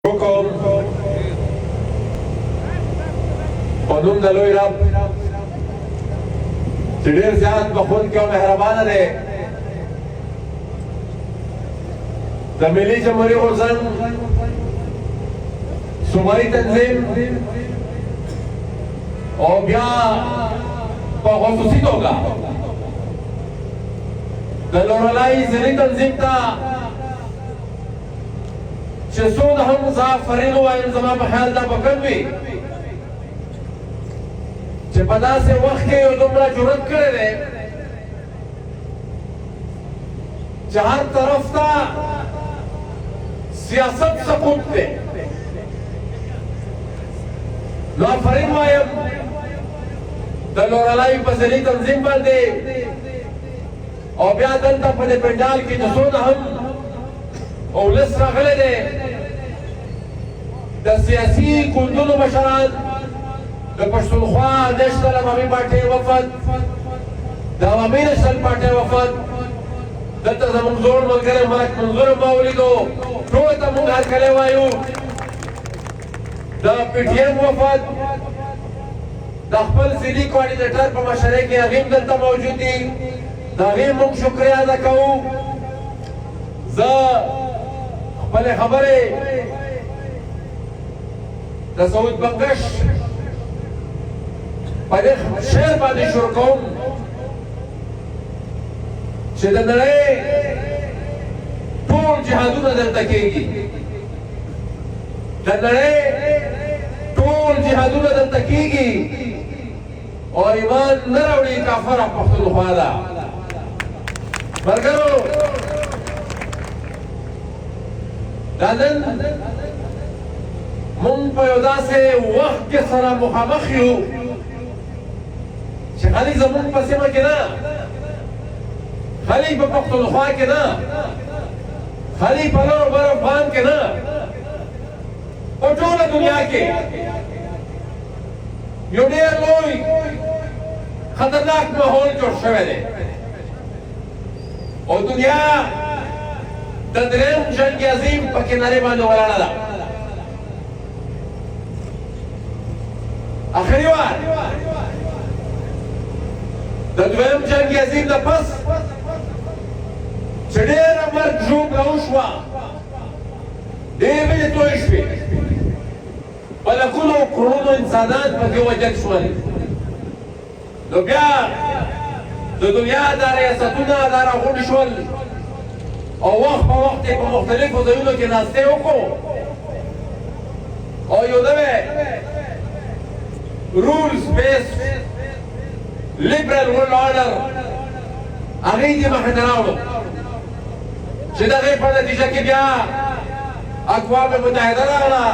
حکم په نوم د لوی رب چې ډېر زیات بخښونکی او مهربانه دی د ملي جمهوري غورځنګ صوبایي تنظیم او بیا په خصوصي توګه د لورلای ځینې تنظیم ته چې څو د هم مسافرین ووایم زما په خیال دا به کم وي چې په داسې وخت کې یو دومره جرأت کړی دی چې هر طرف ته سیاست سقوط دی نو آفرین وایم د لورلای په ځینې تنظیم باندې او بیا دلته په دې پنډال کې چې څو د هم اولس راغلی دی د سیاسي ګوندونو مشران د پښتونخوا نېشنل عوامي پارټۍ وفد د عوامي نېشنل پارټۍ وفد دلته زموږ زوړ ملګری ملک منظور هم ولیدو ټولو ته موږ هرکلی وایو د پي ټي ایم وفد د خپل ځیني کوارډینیټر په مشرۍ کې هغې هم دلته موجود دي د هغې موږ شکریه ادا کوو زه خپلې خبرې د سعود بنګش په دې شعر باندې شروع کوم چې د نړۍ ټول جهادونه دلته کېږي د نړۍ ټول جهادونه دلته کېږي او ایمان نه راوړي کافره پښتونخوا ده ملګرو دا نن مونږ په یو داسې وخت کې سره مخامخ یو چې خالي زمونږ په سیمه کې نه خالي په پښتونخوا کې نه خالي په لر او بر افغان کې نه په ټوله دنیا کې یو ډېر لوی خطرناک ماحول جوړ شوی دی او دنیا د درېیم جنګ عظیم په کنارې باندې ولاړه ده آخري وار د دویم جنګ عظیم نه پس چې ډېره مرګ ژوبله وشوه ډېرې وینې تویې شوې په لکونو کروڑونو انسانان پکې وژل شول نو بیا د دنیا دا ریاستونه دا راغونډ شول او وخت په وخت په مختلفو ځایونو کې ناستې وکړو او یو نوی رولز بیس لیبرل ورلډ آرډر هغې دې مخې ته راوړو چې د هغې په نتیجه کې بیا اقوام متحده راغله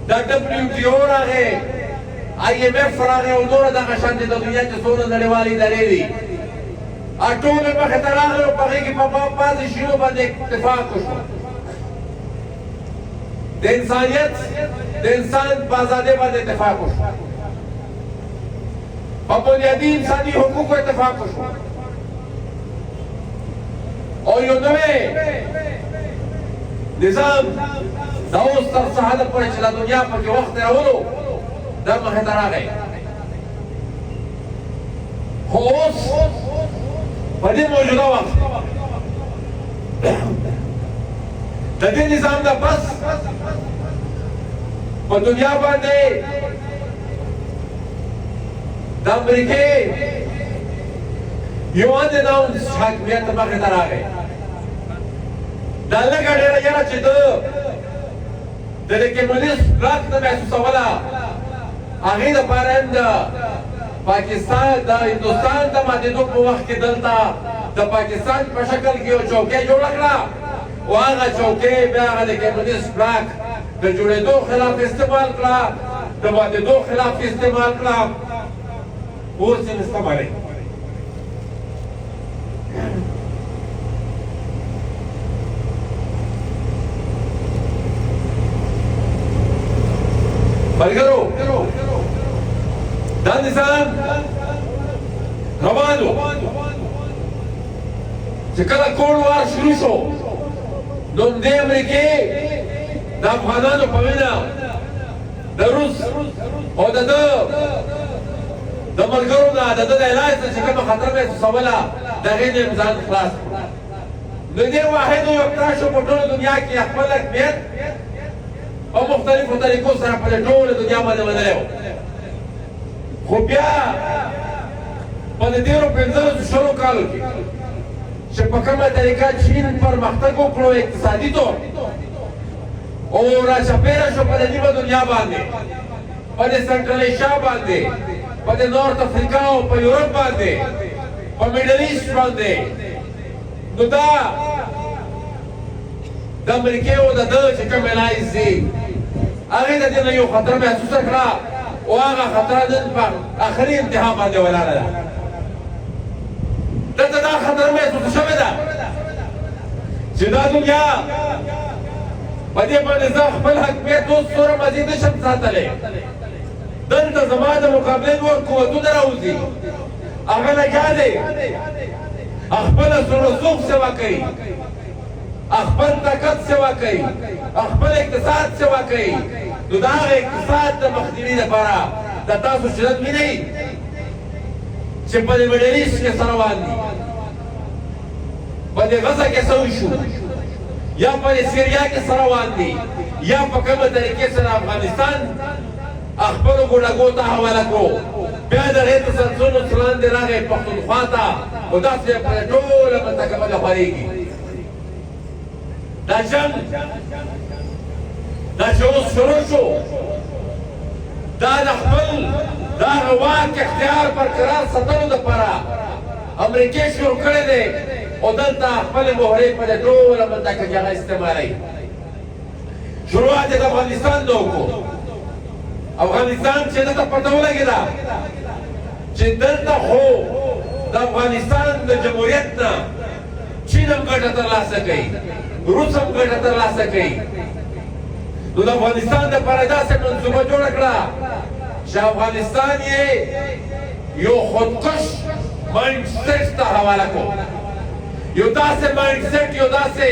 د ډبلیو ټي او راغی آی ایم ایف راغی او نوره دغه شانتې د دنیا چې څومره نړیوالې ادارې دي ټول مخې ته راغلې او په هغې کې په بعضې شیانو باندې اتفاق وشو د انسانیت د انسان په ازادۍ باندې اتفاق وشو په بنیادي انساني حقوقو اتفاق وشو او یو نوی نظام دا اوس تر څه حده پورې چې د دنیا پکې وخت تېرولو دا مخې ته راغی خو اوس په دې موجوده وخت د دې نظام نه پس په دنیا باندې د امریکې یو اناونس حاکمیت مخې ته راغی دا لږه ډېره یاره چې ده د دې کمونیست بلاک نه محسوسوله هغې دپاره هم د پاکستان د هندوستان د ماتېدو په وخت کې دلته د پاکستان په شکل کې یو چوکۍ جوړه کړه او هغه چوکۍ بیا هغه د کمونیست بلاک د جوړېدو خلاف استعمال کړه د ماتېدو خلاف استعمال کړه اوس یې استعمالوي ملګرو دا نظام روان و چې کله کوړ وار شروع شو نو د امریکې د افغانانو په وینه د روس او د ده د ملګرو نه د ده د علاج نه چې کومه خطر محسوسوله د هغې نه یې ځان خلاص کړو د دې واحد یو تاسو په ټوله دنیا کې خپل اهمیت په مختلفو طریقو سره په ټوله دنیا باندې منلی و خو بیا په دې تېرو 15 کالو کې چې په کومه طریقه چین پرمختګ وکړو اقتصادي طور او راچاپېره شو په دې نیمه دنیا باندې په دې سنټرل ایشیا باندې په دې نورت افریقا او په یورپ باندې په میډل ایسټ باندې نو دا د امریکې او د ده چې کوم الایز دي هغې د دې نه یو خطر محسوسه کړه او هغه خطره نن په آخري انتها باندې ولاړه ده دلته دا خطر محسوسه شوې ده چې دا دنیا په دې باندې زه خپل حکمیت اوس څومره مزید نشم ساتلی دلته زما د مقابلې نور قوتونه راوځي هغه لګیا دی خپله سوړسوق سیوا کوي خپل طاقت سیوا کوي خپل اقتصاد سیوا کوي نو د هغه اقتصاد د مخنیوي لپاره د تاسو شدت وینئ چې په دې میډل ایسټ کې څه روان دي په دې غزه کې څه وشو یا په سیریا کې څه روان دي یا په کومه طریقې سره افغانستان خپلو ګوډاګو ته حواله کړو بیا د هغې تسلسلو لاندې راغی پښتونخوا ته خو داسې په ټوله منطقه باندې خورېږي دا جنګ دا چې اوس شروع شو دا د خپل د هغه واک اختیار برقرار ساتلو دپاره امریکې شروع کړی دی او دلته خپلې مهرې په دې ټوله منطقه کې هغه استعمالوي شروعات یې د افغانستان نه وکړو افغانستان چې دلته پته ولګېده چې دلته خو د افغانستان د جمهوریت نه چین هم ګټه ترلاسه کوي روس هم ګټه ترلاسه کوي نو د افغانستان دپاره داسې منصوبه جوړه کړه چې افغانستان یې یو خودکش مایند سیټ ته حواله کړو یو داسې مایند سیټ یو داسې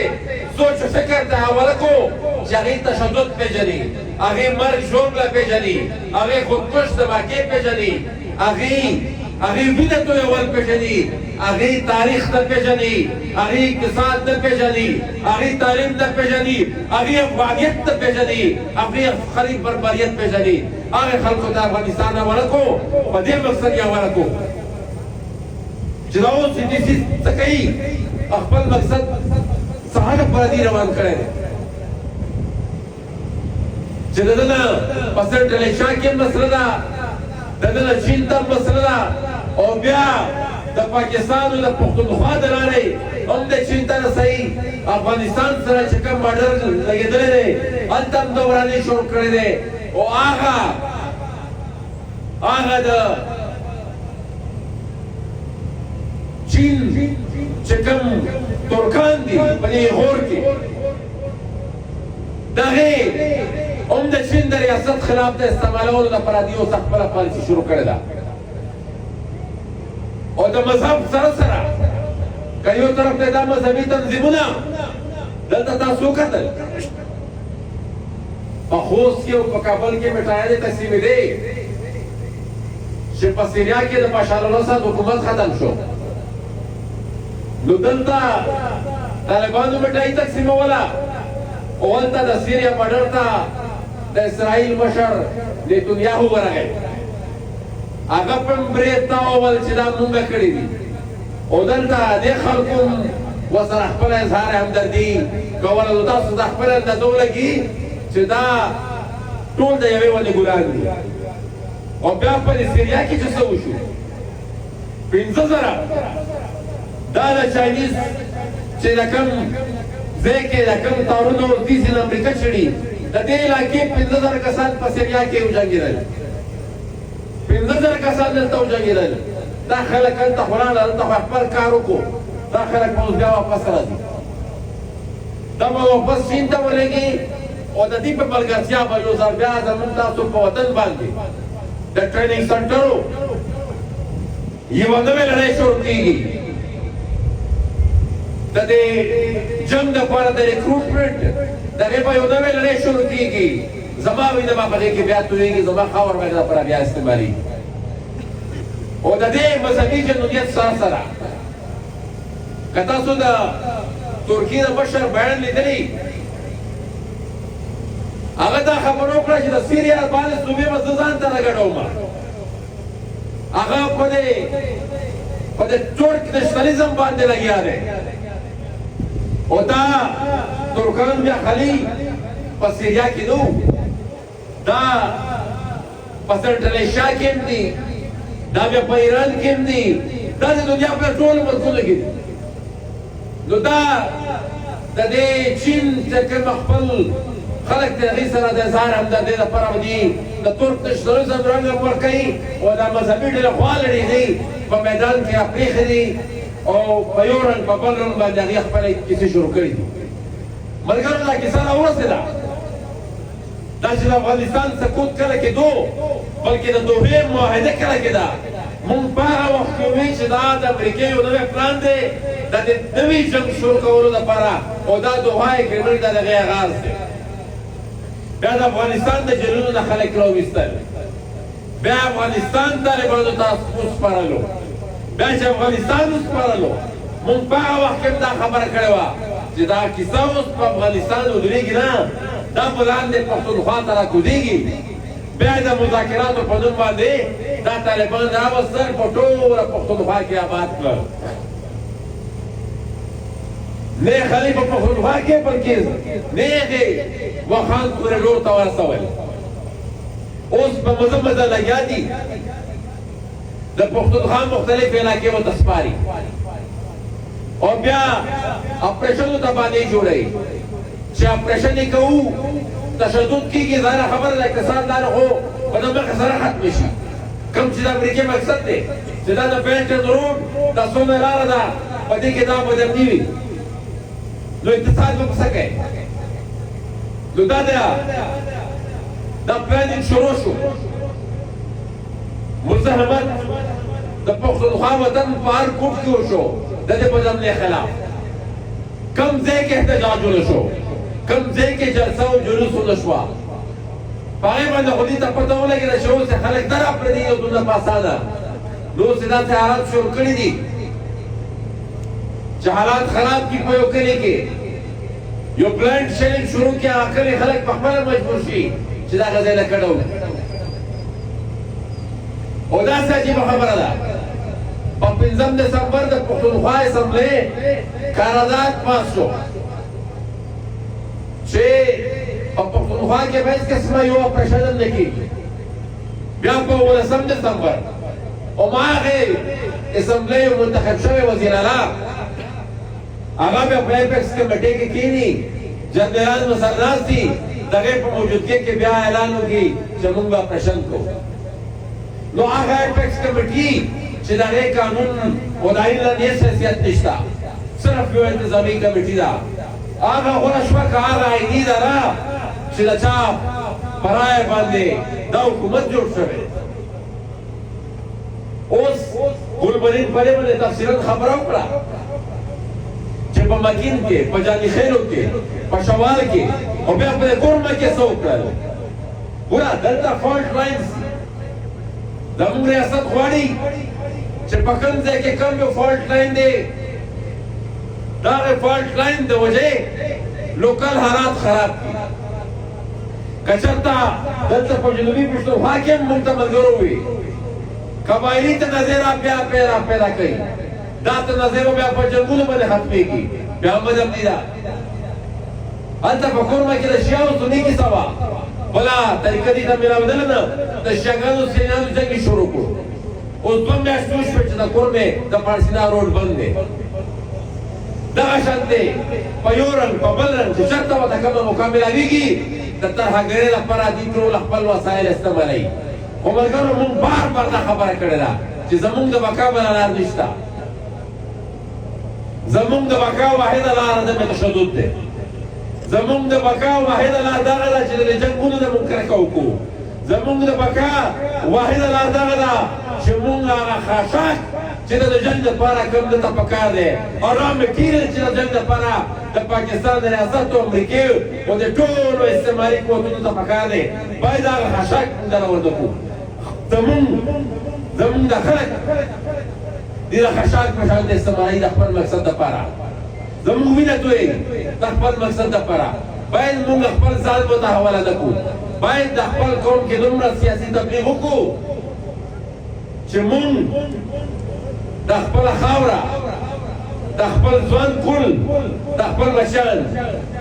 سوچ و فکر ته حواله کړو چې هغې تشدد پېژني هغې مرګ ژوند له پېژني هغې خودکش دماکې پېژني هغې وینه تویول پېژني هغې تاریخ نه پېژني هغې اقتصاد نه پېژني هغې تعلیم نه پېژني هغې افغانیت نه پېژني هغې خرید بربریت پېژني هغې خلکو ته افغانستان حواله کړو په دې مقصد یې حواله کړو چې دا اوس انګلیسي څه کوي خپل مقصد څه پردي روان کړی دی چې د ده نه په سنټرل ایشیا کې مسله ده د ده نه چین ته مسله ده او بیا د پاکستان او د پښتونخوا د لارې هم د چین ته رسوي افغانستان سره چې کوم باډر لګېدلی دی هلته هم دورانې شروع کړی دی او هغه د چین چې کوم ترکان دي په دې غور کې د هغې هم د چین د ریاست خلاف د استعمالولو لپاره دوی اوس خپله پالیسي شروع کړې ده او د مذهب سره سره که یو طرف ته دا مذهبي تنظیمونه دلته تاسو وکتل په خوست کې او په کابل کې مټایانې تقسیمېدې چې په سیریا کې د بشار الاسد حکومت ختم شو نو دلته طالبانو مټایي تقسیموله او هلته د سیریا باډر ته د اسرائیل مشر نیتنیاهو ورغی هغه په برید ته وویل چې دا مونږه کړي دي او دلته دې خلکو ورسره خپله اظهار همدردي کوله نو تاسو ته خپله اندازه ولګي چې دا ټول د یوې ونې ګلان دي او بیا په دې سیریا کې چې څه وشو 15,000 دا د چاینیز چې د کوم ځای کې د کوم تارونو دیسي د امریکا چړي د دې علاقې 15,000 کسان په سیریا کې وجنګېدل 15,000 کسان دلته وجنګېدل دا خلک هلته خوراله هلته خو خپل کار وکړو دا خلک به اوس بیا واپس راځي دا به واپس چین ته ولېږي او د دې په ملګرتیا به یو ځل بیا زموږ تاسو په وطن باندې د ټریننګ سنټرو یوه نوې لړۍ شروع کېږي د دې جنګ دپاره د ریکروټمنټ دغې به یو نوې لړۍ شروع کېږي زما وینه به په دې کې بیا تویېږي زما خاور به دپاره بیا استعمالېږي او د دې مذهبي جنونیت سره که تاسو د ترکیې د مشر بیان لیدلی هغه دا خبره وکړه چې د سیریا باندې صوبې به زه ځان ته راګډوم هغه په دې ترک نشنالیزم باندې لګیا دی او دا ترکان بیا خالي په سیریا کې نو دا په سنټرل ایشیا کې هم دي دا بیا په ایران کې هم دي دا د دنیا په ټولو ملکونو کې نو دا د دې چین چې کوم خپل خلک د هغې سره د اظهار همدردۍ لپاره به دي د ترک نشنالیزم رنګ هم ورکوي او دا مذهبي ډلې خواله دي په میدان کې راپرېښي دي او په یو رنګ په بل رنګ باندې هغې خپله کیسې شروع کړي دي ملګرو دا کیسه راورسېده دا چې د افغانستان سقوط کله کېدو بلکې د دوحې معاهده کله کېده مونږ په هغه وخت کې وویل چې دا د امریکې یو نوی پلان دی د دې نوي جنګ شروع کولو لپاره او دا دوحه اګریمنټ د دغې آغاز دی بیا د افغانستان د جیلونو نه خلک راویستل بیا افغانستان طالبانو ته وسپارلو بیا چې افغانستان وسپارلو مونږ په هغه وخت کې دا خبره کړې وه چې دا کیسه اوس په افغانستان ودرېږي نه دا په لاندې پښتونخوا ته راکوزېږي بیا د مذاکراتو په نوم باندې دا طالبان راوستل په ټوله پښتونخوا کې آباد کړل نه خالي په پښتونخوا کې بلکې نه وخان کوریډور ته ورسول اوس په مزه مزه لګیا دي د پښتونخوا مختلف علاقې ورته سپاري او بیا اپریشنو ته باندې جوړوي چې اپریشن یې کوو تشدد کېږي ظاهره خبره ده اقتصاد لاره خو په دغه سره ختم شي کوم چې د امریکې مقصد دی چې دا د بیلټ اینډ روډ دا څومره لاره ده په دې کې دا بدامني وي نو اقتصاد به څه کوي نو دا پلانینګ شروع شو مزاحمت د پښتونخوا وطن په هر کوټ کې وشو د دې په حملې خلاف کم ځای کې احتجاج وشو کم ځای کې جلسه او جلوس وشوه په هغې باندې خو دې ته پته ولګېده چې اوس خلک در پرېږدي یو دونه په اسانه نو اوس یې داسې حالات شروع کړي دي چې حالات خراب کړي په یو کلي کې یو پلانټ شیلینګ شروع کړي هغه کلي خلک په خپله مجبور شي چې دغه ځای نه کډه وکړي او داسې عجیبه خبره ده په 5 دسمبر د پښتونخوا اسمبلې قرارداد پاس شو چې په پښتونخوا کې به هېڅ قسمه یو اپریشن هم نه کېږي بیا په 19 دسمبر هماغې اسمبلې یو منتخب شوی وزیر اعلی هغه بیا په ایپکس کمیټې کې کښېني جنرالان ورسره ناست دي د هغې په موجودګۍ کې بیا اعلان وکړي چې موږ به اپریشن کوو نو هغه ایپکس کمیټې چې د هغې قانون او د آئین لاندې هېڅ حیثیت نشته صرف یو انتظامي کمیټې ده هغه غوره شوه که هغه آئیني اداره چې د چا په رایه باندې دا حکومت جوړ شوی اوس ګلبدین په دې باندې تفصیلا خبره وکړه چې په مکین کې په جاني خیلو کې په شوال کې او بیا په کورما کې څه وکړل ګوره دلته فالټ لاینز زموږ ریاست غواړي چې په کوم ځای کې کوم یو فالټ لاین دی د هغې فالټ لاین د وجې لوکل حالات خراب کړي که چېرته دلته په جنوبي پښتونخوا کې هم موږ ته ملګرو وي قبایلي تنازع پیدا کوي دا تنازع به بیا په جنګونو باندې ختمېږي بیا هم بدامني ده هلته په کورما کې د شیعو سني کیسه وه بله طریقه دې ته مېلاودله نه د شیعګانو سنیانو جنګ یې شروع کړو اوس 2 میاشتې وشوې چې د کورمې د پاړسینا روډ بند دی دغه شان دی په یو رنګ په بل رنګ چې چېرته ورته کومه موقع مېلاوېږي د ترهګرۍ لپاره دوی ټول خپل وسایل استعمالوي خو ملګرو مونږ بار بار دا خبره کړې ده چې زمونږ د بقا بله لار نشته زمونږ د بقا واحده لاره د تشدد دی زمونږ د بقا واحده لار دغه ده چې د جنګونو نه مونږ کرکه وکړو زمونږ د بقا واحده لار دغه ده چې مونږ هغه خاشاک چې د جنګ لپاره کوم دته پکار دی او را مکیرل چې د جنګ لپاره د پاکستان د ریاست او امریکې او د ټولو استعماري قوتونو ته پکار دی باید هغه خشاک دره ورته کړو زمونږ د خلک دې د خشاک په شان د استعماري د خپل مقصد لپاره زمونږ وینه تویېږي د خپل مقصد لپاره باید موږ خپل ځان ورته حواله نه کړو باید د خپل قوم کې دومره سیاسي تبلیغ وکړو چې موږ د خپله خاوره د خپل ځوان کل د خپل بچیان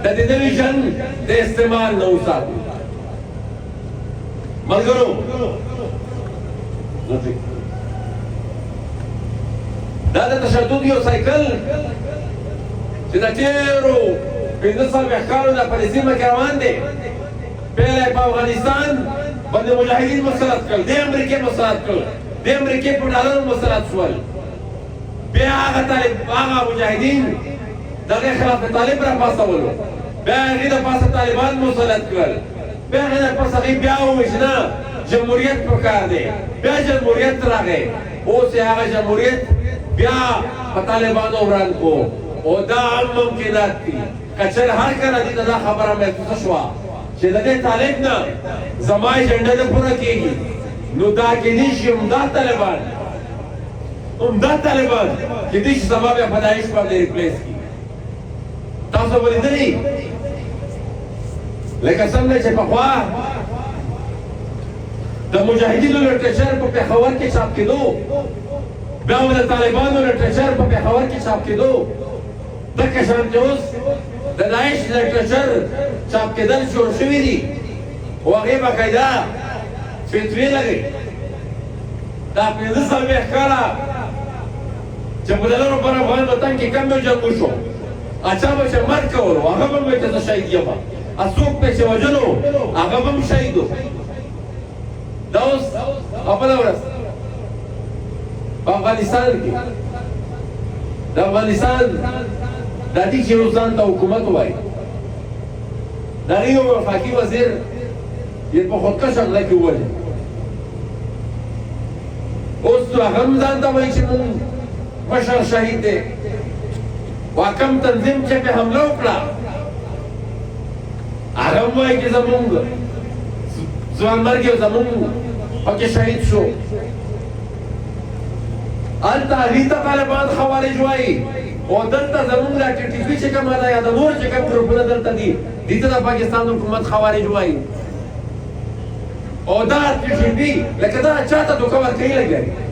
د دې نوي ژوند د استعمال نه وساتو ملګرو دا د تشدد یو سایکل چې د تېرو 15 کالو نه په دې سیمه کې روان دی پیل یې په افغانستان باندې مجاهدین مسلط کړل د امریکې مسلط کړل د امریکې په ډالرو مسلط شول بیا هغه مجاهدین دغه خلاف طالب را پاسولو بیا هغې د پاسه طالبان مسلط کړل بیا هغې د پاسه هغې بیا وویل چې نه جمهوریت پکار دی بیا جمهوریت راغی اوس یې هغه جمهوریت بیا په طالبانو وران کو او دا هم ممکنات دي که چېرې هر کله دې ته دا خبره محسوسه شوه چې د دې طالب نه زما اجنډه نه پوره کېږي نو دا کېدای شي همدا طالبان کېدای شي زما بیا پیدایش باندې ریپلیس کړي تاسو به لیدلي لکه څنګه چې پخوا د مجاهدینو لټرچر په پېښور کې چاپ کېدو بیا د طالبانو لټرچر په پېښور کې چاپ کېدو دغه شان چې اوس د داعش لټرچر چاپ کېدل شروع شوي دي او هغې باقاعده فتوې لګوي دا 15 کاله چې په دلارو پر افغان وطن کې کم یو جنګ وشو اچا به چې مرګ کولو هغه به وایي چې زه شهید یم څوک به چې وژلو هغه به هم شهید و دا اوس بله ورځ په افغانستان کې د افغانستان دا دي چې یو ځان ته حکومت وایي د هغې یو وفاقي وزیر یې په خودکش حمله کې ووژل اوس هغه هم ځان ته وایي چې مونږ مشر شهید دی واکم تنظیم چې پې حمله وکړه هغه هم وایي چې زمونږ ځوانمرګ یو زمونږ پکې شهید شو هلته هغې ته طالبان خوارج وایي او دلته زمونږ دا ټي ټي پي چې کومه ده یا د نور چې کوم ګروپونه دلته دي دې ته د پاکستان حکومت خوارج وایي او دا ټي ټي پي لکه دا چاته دوکه ورکوي لګي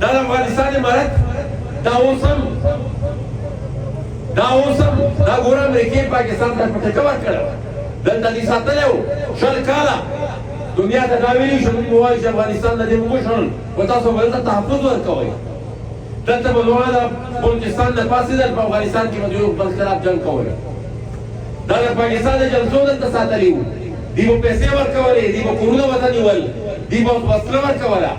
دا د افغانستان امارت دا اوس هم دا ګوره امریکې پاکستان ته ټکه ورکړه دلته دې ساتلی و 20 کاله دنیا ته دا ویلي شو موږ وایو چې افغانستان نه دې موږ وشړل و تاسو به دلته تحفظ ورکوئ دلته به زما د بلوچستان نه پاڅېدل په افغانستان کې به دوی بل خلاف جنګ کوله دا د پاکستان د جلسو دلته ساتلي وو دوی به پیسې ورکولې دوی به کورونه ورته نیول دوی به وسله ورکوله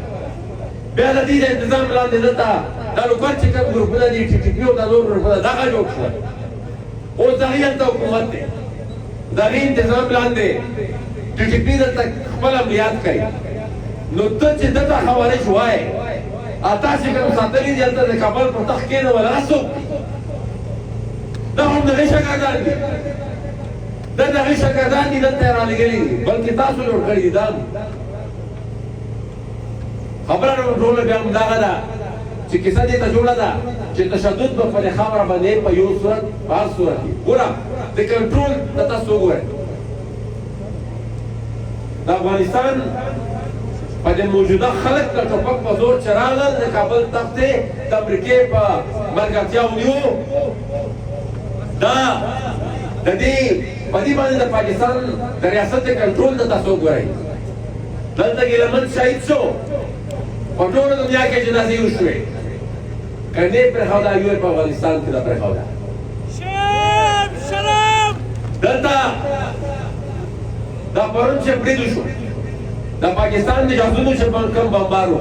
بیا د دې د انتظام لاندې دلته دا لوکر چې کوم ګروپونه دي ټي ټي پي او دا نور ګروپونه دغه جوړ شول اوس د هغې هلته حکومت دی د هغې انتظام لاندې ټي ټي پي دلته خپل عملیات کوي نو ته چې دلته خوارج وایې تاسې کوم ساتلي دي هلته د کابل پر تخت کښېنول هغه څوک دا هم د هغې شاګردان دي دا د هغې شاګردان دي دلته یې رالېږلي دي بلکې تاسو جوړ کړي دي دا خبره ټوله بیا هم دغه ده چې کیسه دې ته جوړه ده چې تشدد به په دې خاوره باندې په یو صورت په هر صورت کې ګوره د کنټرول ته تاسو وګورئ د افغانستان په دې موجوده خلک د ټوپک په زور چې راغلل د کابل تخت یې د امریکې په ملګرتیا ونیو دا د دې په دې باندې د پاکستان د ریاست د کنټرول ته تاسو وګورئ دلته ګیلمن شهید شو په ټوله دنیا کې جنازې وشوې که نه یې پرېښوده یو یې په افغانستان کې ده پرېښوده دلته دا پرون چې بریدو شو د پاکستان د جاسوسو چې کوم بمبار و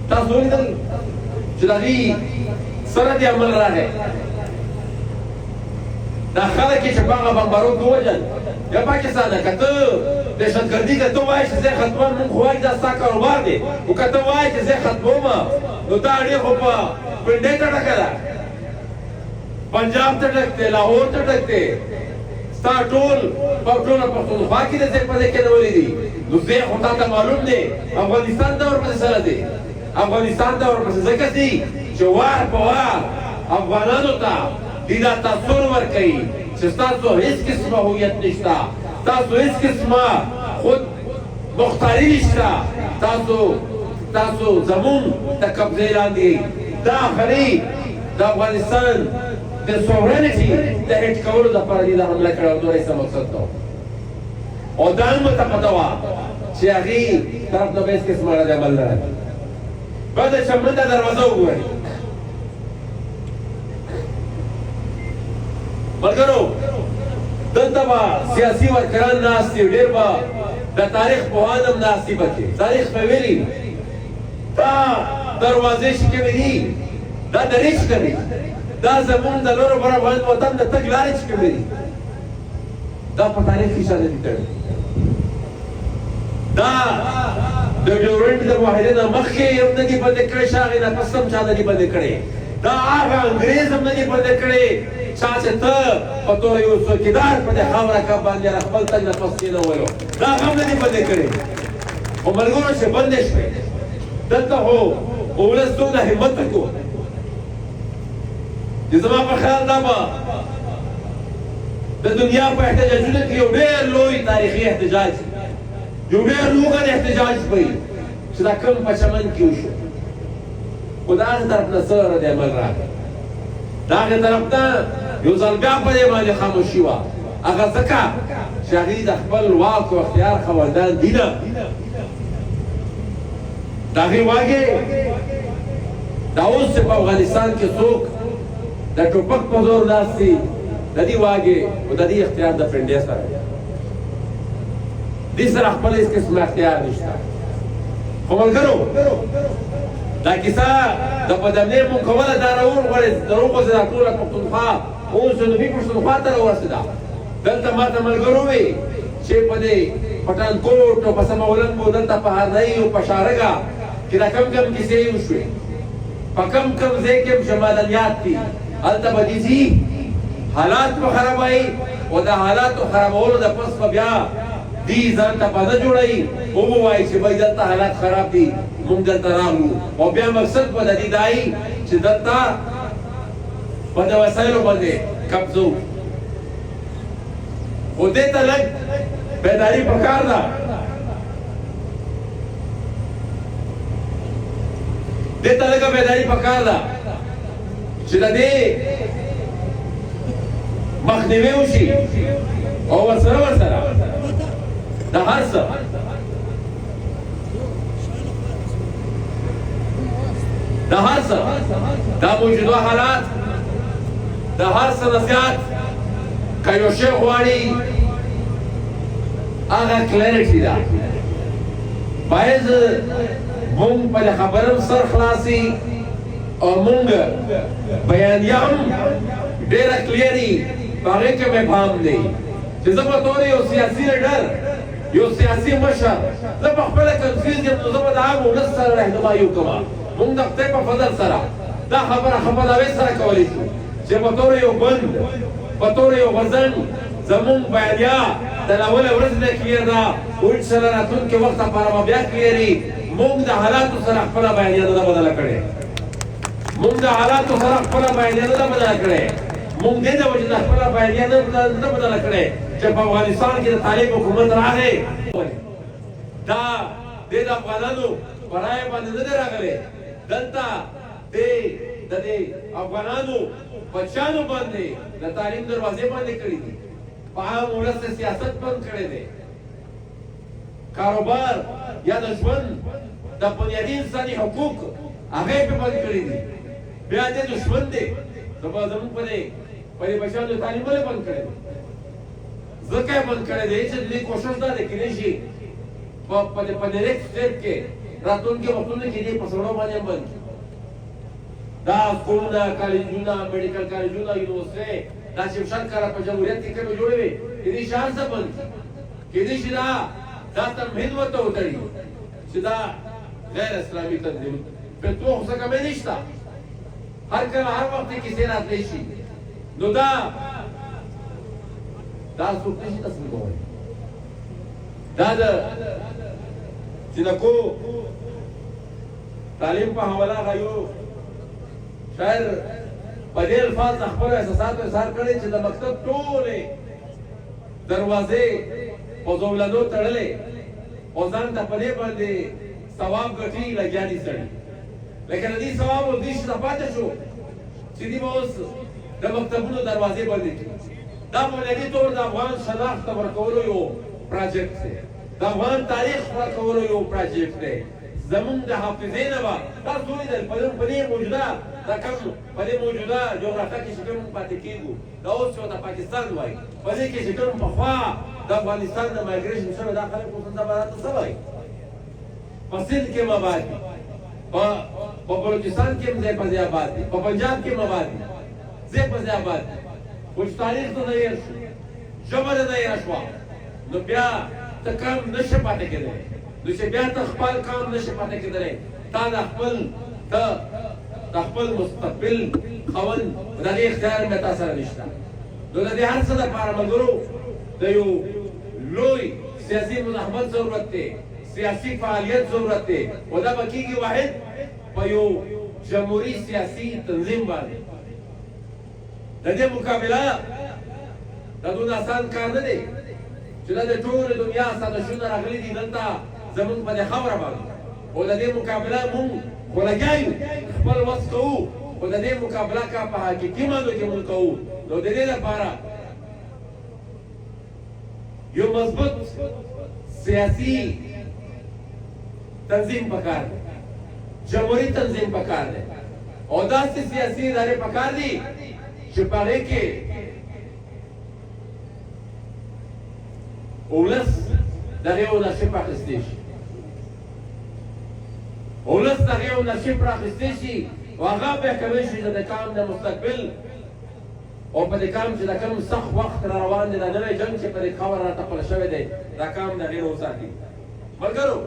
تاسو ولیدل چې د هغې سره دې عمل راغی دا خلک چې په هغه بمبارو کې ووژل یا پاکستانه که ته دهشتګردي که ته وایې چې زه یې ختموم موږ خو وایو دا ستا کاروبار دی خو که ته وایې چې زه یې ختموم نو دا اړې خو په پنډۍ ته ډکه ده پنجاب ته ډک دی لاهور ته ډک دی ستا ټول په ټوله پښتونخوا کې د ځای په ځای کېنولي دي نو ځای خو تا ته معلوم دی افغانستان ته ورپسې سره دی افغانستان ته ورپسې ځکه ځي چې وار په وار افغانانو ته دوی دا تاثر ورکوي چې ستاسو هېڅ قسمه هویت نشته تاسو هېڅ قسمه خود مختاري نشته تاسو زمون د قبضې لاندې دا خري د افغانستان د سوورنټي د هټ کولو دپاره دوی دا حمله کړې او دوی څه مقصد ده او دا هم ورته پته وه چې هغې طرف نه به هېڅ قسمه رد عمل نه راځي بعد د شمرون ته دروازه وګورئ ملګرو دلته به سیاسي ورکران ناست دي ډېر به د تاریخ پوهان هم ناست دي پکې تاریخ به ویلي دا دروازې چې کومې دي دا درې چې کومې دا زمونږ د لورو بر افغان وطن د تګ لارې چې کومې دي دا په تاریخ کې شته دي تړلي دا د ډیورنډ د معاهدې نه مخکې هم نه دي بندې کړې چې هغې نه پس هم چا نه دي بندې کړې دا هغه انګریز هم نه دي بندې کړې چا چې ته په توره یو څوکیدار په دې خاوره کب باندې خپل تګ نه پس کېنولو دا هم نه دي بندې کړې خو ملګرو چې بندې شوې دلته خو ولس دومره همت وکړو چې زما په خیال دا به د دنیا په احتجاجونو کې یو ډېر لوی تاریخي احتجاج یو ډېر لوغن احتجاج به وي چې دا کوم په چمن کې وشو خو د هغې طرف نه څه رد عمل راغی د هغې طرف نه یو ځل بیا په دې باندې خاموشي وه هغه ځکه چې هغوی د خپل واک او اختیار خاوندان دي نه د هغې واګې دا اوس چې په افغانستان کې څوک د ټوپک په زور ناست دي د دې واګې او د دې اختیار د پنډۍ سره دې سره خپل هېڅ قسم اختیار نشته خو ملګرو دا کیسه د بدمنۍ مونږ کوله دا راوغوړې راوغورځېده ټوله پښتونخوا اوس جنوبي پښتونخوا ته راورسېده دلته ماته ملګرو وي چې په دې پټانکوټ او په سماولنګ او دلته په هرنۍ او په شارګه کې دا کم کم کیسې وشوې په کم کم ځای کې هم شمالنیات دي هلته به دې ځي حالات به خرابوي او د حالاتو خرابولو د پس به بیا دی ځان ته پاده جوړوي او ووایي چې بھائی دلته حالات خراب دي موږ دلته راغلو او بیا مقصد به د دې دا وي چې دلته په د وسایلو باندې قبضه خو دې ته لږ بیداري پکار ده دې ته لږه بیداري پکار ده چې د دې مخنیوی وشي او ورسره د هر څه دا موجوده حالات د هر څه نه زیات که یو شی غواړي هغه کلیرټي ده باید مونږ په خبره هم سر خلاصي او مونږ بیانیه هم ډېره کلیري په هغې کې مبهم دی چې زه په طور یو سیاسي لیډر یو سیاسي مشر زه په خپله کنفیوز یم نو زه به د عام ولس سره رهنمایي وکړم مونږ د خدای په فضل سره دا خبره خپلوۍ سره کولی شو چې په طور یو بند په طور یو غزن زمونږ بیانیه د ناوله ورځ نه کلیر ده او انشاءالله راتلونکي وخت لپاره به بیا کلیري مونږ د حالاتو سره خپله بیانیه نه ده بدله کړې مونږ د حالاتو سره خپله بیانیه نه ده بدله کړې مونږ دې د وجې نه خپله بیانیه نه بدله کړې چې په افغانستان کې د طالب حکومت راغی دا دې د افغانانو په رایه باندې نه دی راغلی دلته د دې افغانانو بچیانو باندې د تعلیم دروازې باندې کړي دي په عام ولس سیاست بند کړی دی کاروبار یا د ژوند د بنیادي انساني حقوق هغه په بند کړی دي بیا دې دشمن دی زموږ په دې بچیانو تعلیم ولې بند کړی دی ځکه یې بند کړی دی چې دې کوشش دا دی کېدای شي په ډایرکټ سټیپ کې راتلونکي وختونو کې دې په سړو باندې بند دا سکولونه کالجونه میډیکل کالجونه یونیورسټۍ دا چې شل کاله په جمهوریت کې کومې جوړې وې کېدای شي هر څه بند کېدای شي دا تمهید ورته وتړي چې دا غیر اسلامي تنظیم فتوا خو څه کمې نشته هر کله هر وخت کیسې راتلی شي نو دا څوک نشي تصمیم کولی دا د جنکو تعلیم په حواله هغه یو شاعر په دې الفاظ د خپلو احساساتو اظهار کړی چې د مکتب ټولې دروازې په زولنو تړلې او ځان ته په دې باندې ثواب ګټي لګیا دي سړي لیکن دې ثواب او دې شته پاتې شو چې دې به اوس د مکتبونو دروازې بندې کړي دا بنیادي طور د افغان شناخت ورکولو یو پروجیکټ دی د افغان تاریخ ورکولو یو پروجیکټ دی زمونږ د حافظې نه به تاسو ولیدل په دې موجوده دا کوم په دې موجوده جغرافیه کې چې کوم پاتې کېږو دا اوس یو د پاکستان وایي په دې کې چې کوم پخوا د افغانستان د مایګریشن شوی دا خلک اوس همدا به راته څه وایي په سند کې هم آباد دي په بلوچستان کې هم ځای په ځای آباد دي په پنجاب کې هم آباد دي ځای په ځای آباد دي خو چې تاریخ ته نه هېر شو ژبه نه هېره شوه نو بیا ته کام نشې پاتې کېدلی نو چې بیا ته خپل کام نشې پاتې کېدلی تا د خپل مستقبل خاوند د دې اختیار مې تا سره نشته نو د دې هر څه دپاره ملګرو د یو لوی سیاسي مزاحمت ضرورت دی سیاسي فعالیت ضرورت دی او دا به کېږي واحد په یو جمهوري سیاسي تنظیم باندې د دې مقابله دا دونه آسان کار نه دی چې دا د ټولې دنیا سازشونه راغلي دي دلته زموږ په دې خاوره باندې او د دې مقابله مونږ خو لګیا یو خپل وس کوو خو د دې مقابله کا په حقیقي معنو کې مونږ کوو نو د دې لپاره یو مضبوط سیاسي تنظیم پکار دی جمهوري تنظیم پکار دی او داسې سیاسي ادارې پکار دي چې په هغې کې ولس د هغې اونرشپ اخیستی شي ولس د هغې اونرشپ راخیستی شي او هغه بیا کولی شي د کام د مستقبل او په دې کام چې د کوم سخت وخت را روان دی دا نوی جنګ چې په دې خاوره راته خپله شوی دی دا کام د هغې نه وساتي ملګرو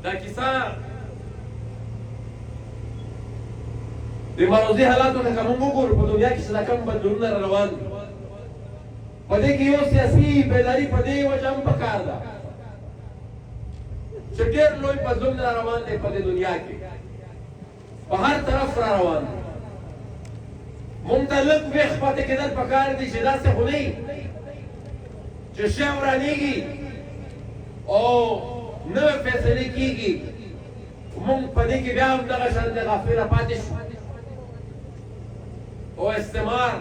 دا کیسه د مروزي حالاتو ته که موږ وګورو په دنیا کې چې دا کوم بدلونونه را روان دي په دې کې یو سیاسي بیداري په دې وجه هم پکار ده چې ډېر لوی بدلون را روان دی په دې دنیا کې په هر طرف را روان دی مونږ ته لږ ویښ پاتې کېدل پکار دي چې داسې خو نه چې شی ورانېږي او نوې فیصلې کېږي مونږ په دې کې بیا هم دغه شانتې غافله پاتې شو او استعمار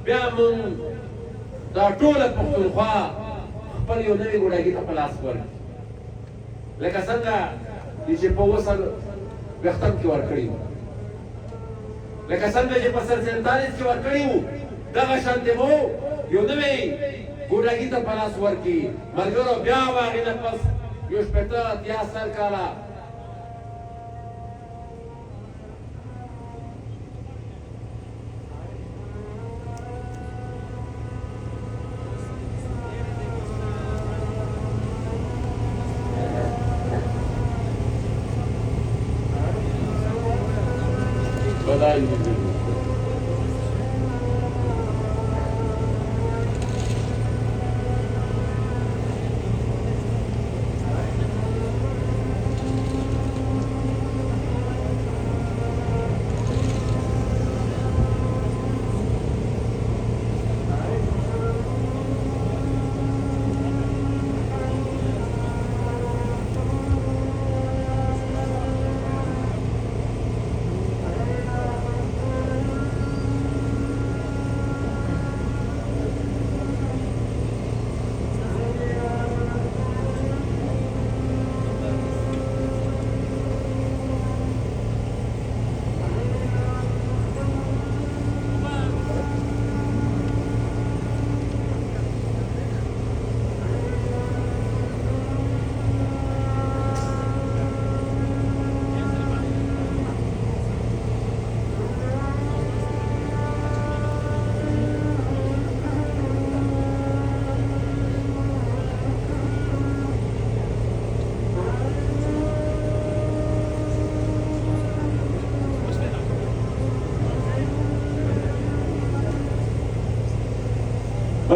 بیا مونږ دا ټوله پښتونخوا خپل یو نوي ګوډاګي ته په لاس ورکړي لکه څنګه چې په 20 کې ورکړي وو لکه څنګه چې په 47 کې ورکړي وو دغه شانتې مو یو نوی ګوډاګي ته په لاس ورکړي ملګرو بیا به هغې نه پس یو 80 کاله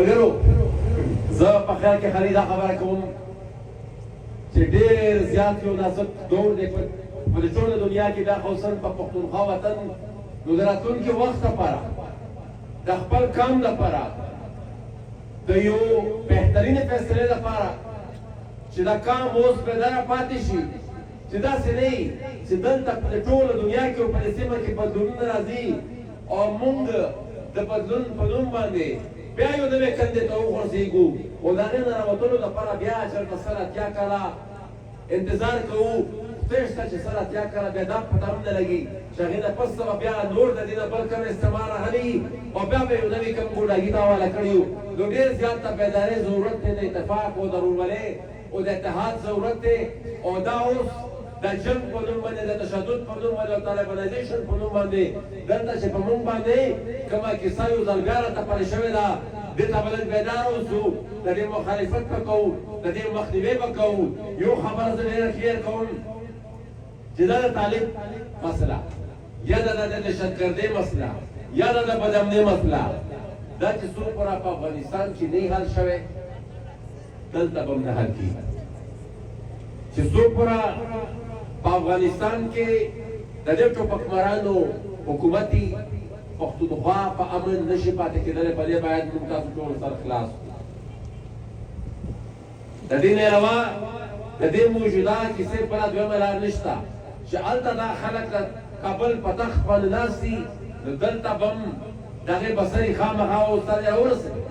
ملګرو زه په خیال کې خالي دا خبره کوم چې ډېر زیات یو نازک دور دی په دې ټوله دنیا کې دا خصوصا په پښتونخوا وطن نو د راتلونکي وخت لپاره د خپل کام لپاره د یو بهترینې فیصلې لپاره چې دا کام اوس بېداره پاتې شي چې داسې نه وي چې دلته په ټوله دنیا کې او په دې سیمه کې بدلونونه راځي او موږ د بدلون په نوم باندې بیا یو نوې کندې ته وغورځېږو او د هغې نه راوتلو لپاره بیا چېرته سل اتیا کاله انتظار کوو خدای شته چې سل اتیا کاله بیا دا پته هم نه لګي چې هغې نه پس به بیا نور د دې نه بل کوم استعمار راغلی او بیا به یو نوي کوم ګوډاګي ته حواله کړي وو نو ډېر زیات ته بیدارۍ ضرورت دی د اتفاق او د ورورولۍ او د اتحاد ضرورت دی او دا اوس د جنګ په نوم باندې د تشدد په نوم باندې او طالبانایزیشن په نوم باندې دلته چې په موږ باندې کومه کیسه یو ځل بیا راته پرې شوې ده دې ته به لږ بیدار اوسو د دې مخالفت به کوو د دې مخنیوی به کوو یو خبره زه ډېره کلیر کوم چې دا د طالب مسله یا د دهشتګردۍ مسله یا د بدامنۍ مسله دا چې څو پوره په افغانستان کې نه حل شوی دلته به هم نه حل کېږي چې څو پوره په افغانستان کې د دې ټوپکمارانو حکومتي پښتونخوا په امن نشي پاتې کېدلی په دې باید موږ تاسو ټول سر خلاص کړو د دې نه علاوه د دې موجوده کیسې بله دویمه لار نشته چې هلته دا خلک د کابل په تخت باندې ناست دي نو دلته به هم د هغې بصرې خامخا سر یې راورسوي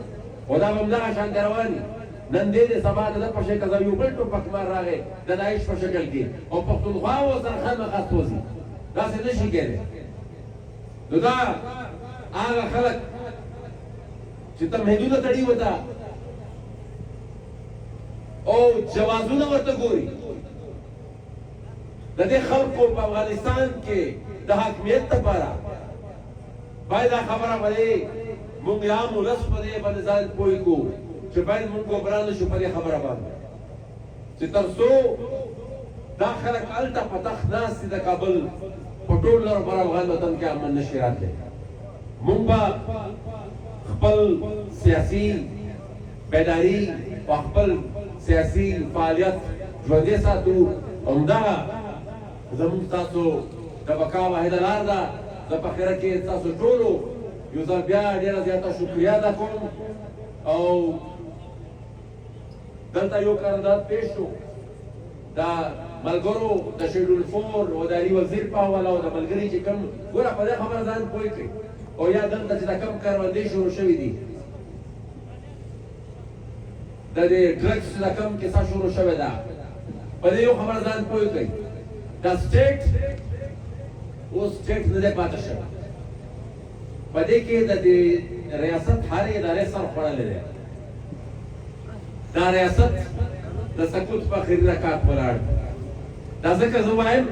خو دا به همدغه شانتې روان وي نن دې د سبا د ده په شکل یو بل ټوپکمار راغی د داعش په شکل کې او پښتونخوا ورسره خامخا سوځي داسې نه شي کېدی نو دا هغه خلک چې تمهیدونه تړي ورته او جوازونه ورته ګوري د دې خلکو په افغانستان کې د حاکمیت لپاره باید دا خبره باندې موږ عام ولس په دې باندې ځان پوه کړو چې باید موږ ګمراه نه شو په دې خبره باندې چې تر څو دا خلک هلته په تخت ناست دي د کابل په ټول لر بر افغان وطن کې امن نشي راتلی موږ به خپل سیاسي بیداري او خپل سیاسي فعالیت ژوندی ساتو همدغه زموږ تاسو د بقا واحده لار ده زه په خیره کې تاسو ټولو یو ځل بیا ډېره زیاته شکریه ادا کوم او دلته یو قرارداد پیش شو دا ملګرو د شیډول 4 او د علي وزیر په حواله او د ملګري چې کوم ګوره په دې خبره ځان پوه کړئ او یا دلته چې دا کوم کاروندې شروع شوي دي د دې ډرګس چې دا کوم کیسه شروع شوې ده په دې یو خبره ځان پوه کړئ دا سټیټ اوس سټیټ نه دی پاتې شوی په دې کې د ریاست هرې ادارې سر خوړلی دی دا ریاست د سقوط په آخري رکعت ولاړ دا ځکه زه وایم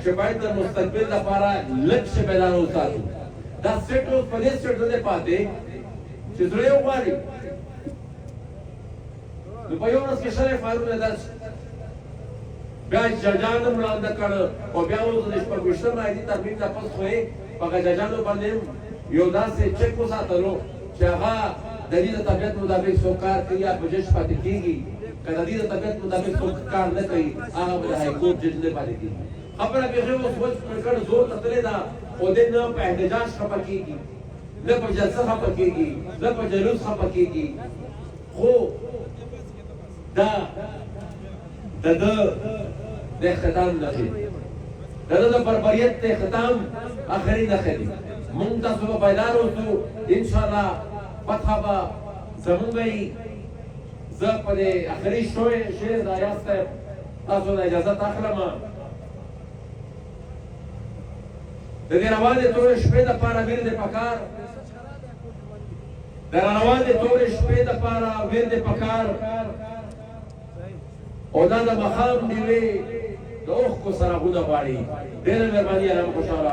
چې باید د مستقبل لپاره لږ شه بیداره وساتو دا سټیټ اوس په دې سټیټ نه دی پاتې چې زړه یې وغواړي نو په یو ورځ کې شلی فایرونه درس بیا ججان هم ړانده کړ او بیا اوس د شپږویشتم عیدي ترمیم نه پس خو یې په هغه ججانو باندې یو داسې چک وساتلو چې هغه د دې د طبیعت مطابق څوک کار کوي یا په جج پاتې کېږي که د دې د طبیعت مطابق څوک کار نه کوي هغه به د هایکورټ جج نه پاتې کېږي خبره بیخي اوس وچ کړ زور ته تللې ده او دې نه په احتجاج خفه کېږي نه په جلسه خفه کېږي نه په جلوس خفه کېږي خو دا د ده د اختتام نښې د ده د بربریت د اختتام آخري نښې دي موږ تاسو به بیدار اوسو انشاءالله فتحه به زموږ وي زه په دې آخري شعر د ایاز صاحب تاسو نه اجازت اخلم د دې روانې تورې شپې دپاره ویر دې پکار د روانې تورې شپې دپاره ویر دې پکار او دا د مخام ډیوې د اوښکو څراغونه غواړي ډېره مهرباني الله مو خوشحاله